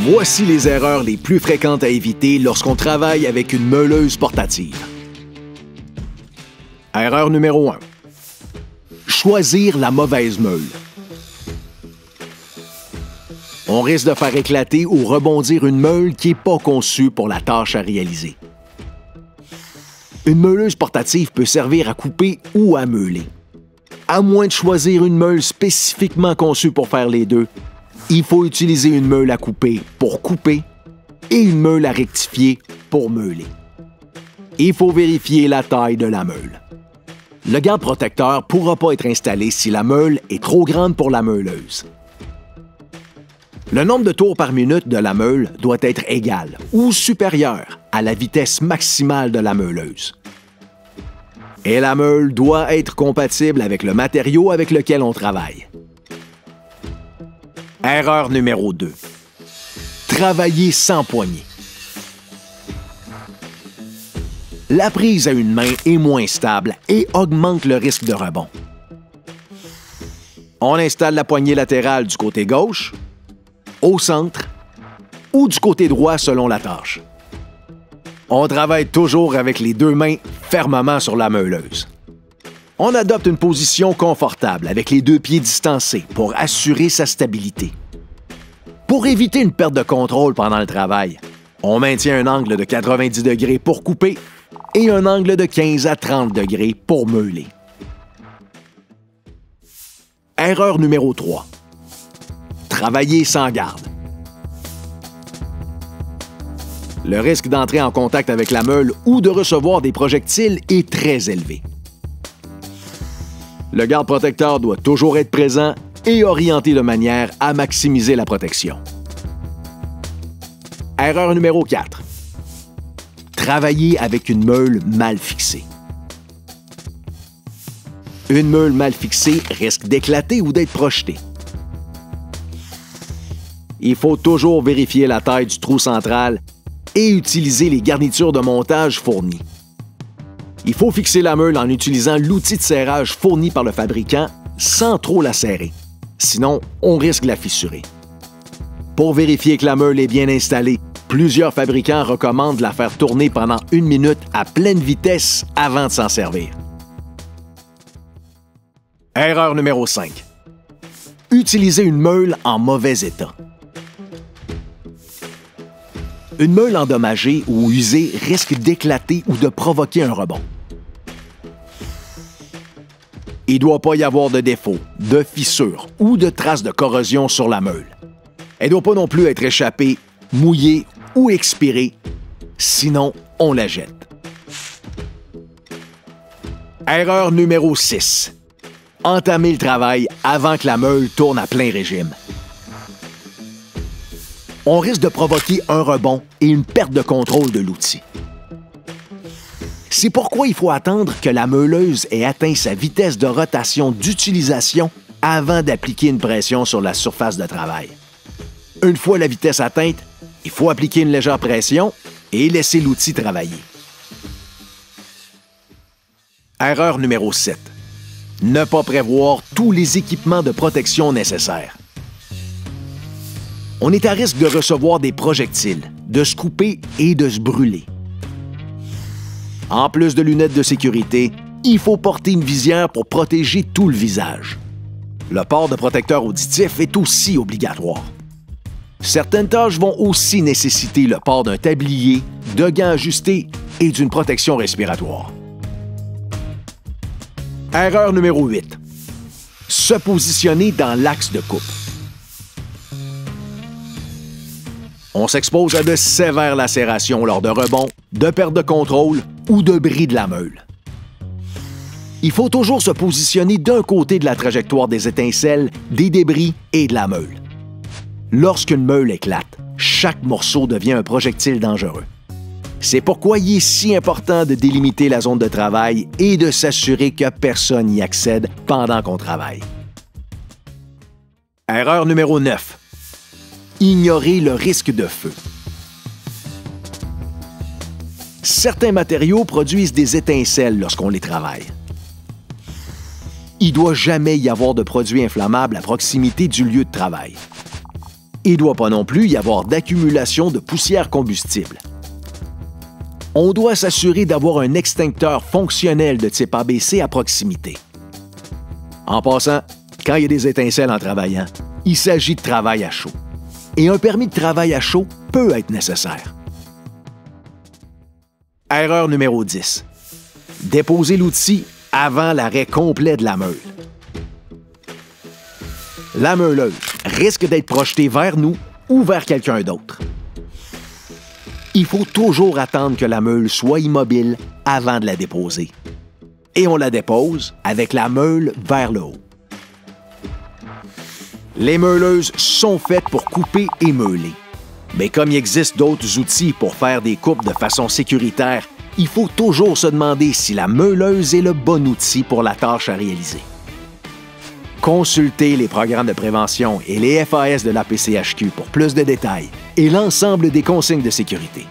Voici les erreurs les plus fréquentes à éviter lorsqu'on travaille avec une meuleuse portative. Erreur numéro 1. Choisir la mauvaise meule. On risque de faire éclater ou rebondir une meule qui n'est pas conçue pour la tâche à réaliser. Une meuleuse portative peut servir à couper ou à meuler. À moins de choisir une meule spécifiquement conçue pour faire les deux, il faut utiliser une meule à couper pour couper et une meule à rectifier pour meuler. Il faut vérifier la taille de la meule. Le garde-protecteur ne pourra pas être installé si la meule est trop grande pour la meuleuse. Le nombre de tours par minute de la meule doit être égal ou supérieur à la vitesse maximale de la meuleuse. Et la meule doit être compatible avec le matériau avec lequel on travaille. Erreur numéro 2. Travailler sans poignée. La prise à une main est moins stable et augmente le risque de rebond. On installe la poignée latérale du côté gauche, au centre ou du côté droit selon la tâche. On travaille toujours avec les deux mains fermement sur la meuleuse. On adopte une position confortable avec les deux pieds distancés pour assurer sa stabilité. Pour éviter une perte de contrôle pendant le travail, on maintient un angle de 90 degrés pour couper et un angle de 15 à 30 degrés pour meuler. Erreur numéro 3. Travailler sans garde. Le risque d'entrer en contact avec la meule ou de recevoir des projectiles est très élevé. Le garde-protecteur doit toujours être présent et orienté de manière à maximiser la protection. Erreur numéro 4. Travailler avec une meule mal fixée. Une meule mal fixée risque d'éclater ou d'être projetée. Il faut toujours vérifier la taille du trou central et utiliser les garnitures de montage fournies. Il faut fixer la meule en utilisant l'outil de serrage fourni par le fabricant sans trop la serrer. Sinon, on risque de la fissurer. Pour vérifier que la meule est bien installée, plusieurs fabricants recommandent de la faire tourner pendant 1 minute à pleine vitesse avant de s'en servir. Erreur numéro 5. Utiliser une meule en mauvais état. Une meule endommagée ou usée risque d'éclater ou de provoquer un rebond. Il ne doit pas y avoir de défauts, de fissures ou de traces de corrosion sur la meule. Elle ne doit pas non plus être échappée, mouillée ou expirée, sinon on la jette. Erreur numéro 6. Entamer le travail avant que la meule tourne à plein régime. On risque de provoquer un rebond et une perte de contrôle de l'outil. C'est pourquoi il faut attendre que la meuleuse ait atteint sa vitesse de rotation d'utilisation avant d'appliquer une pression sur la surface de travail. Une fois la vitesse atteinte, il faut appliquer une légère pression et laisser l'outil travailler. Erreur numéro 7. Ne pas prévoir tous les équipements de protection nécessaires. On est à risque de recevoir des projectiles, de se couper et de se brûler. En plus de lunettes de sécurité, il faut porter une visière pour protéger tout le visage. Le port de protecteur auditif est aussi obligatoire. Certaines tâches vont aussi nécessiter le port d'un tablier, de gants ajustés et d'une protection respiratoire. Erreur numéro 8. Se positionner dans l'axe de coupe. On s'expose à de sévères lacérations lors de rebonds, de perte de contrôle ou de bris de la meule. Il faut toujours se positionner d'un côté de la trajectoire des étincelles, des débris et de la meule. Lorsqu'une meule éclate, chaque morceau devient un projectile dangereux. C'est pourquoi il est si important de délimiter la zone de travail et de s'assurer que personne n'y accède pendant qu'on travaille. Erreur numéro 9. Ignorer le risque de feu. Certains matériaux produisent des étincelles lorsqu'on les travaille. Il ne doit jamais y avoir de produits inflammables à proximité du lieu de travail. Il ne doit pas non plus y avoir d'accumulation de poussière combustible. On doit s'assurer d'avoir un extincteur fonctionnel de type ABC à proximité. En passant, quand il y a des étincelles en travaillant, il s'agit de travail à chaud. Et un permis de travail à chaud peut être nécessaire. Erreur numéro 10. Déposer l'outil avant l'arrêt complet de la meule. La meuleuse risque d'être projetée vers nous ou vers quelqu'un d'autre. Il faut toujours attendre que la meule soit immobile avant de la déposer. Et on la dépose avec la meule vers le haut. Les meuleuses sont faites pour couper et meuler. Mais comme il existe d'autres outils pour faire des coupes de façon sécuritaire, il faut toujours se demander si la meuleuse est le bon outil pour la tâche à réaliser. Consultez les programmes de prévention et les FAS de la PCHQ pour plus de détails et l'ensemble des consignes de sécurité.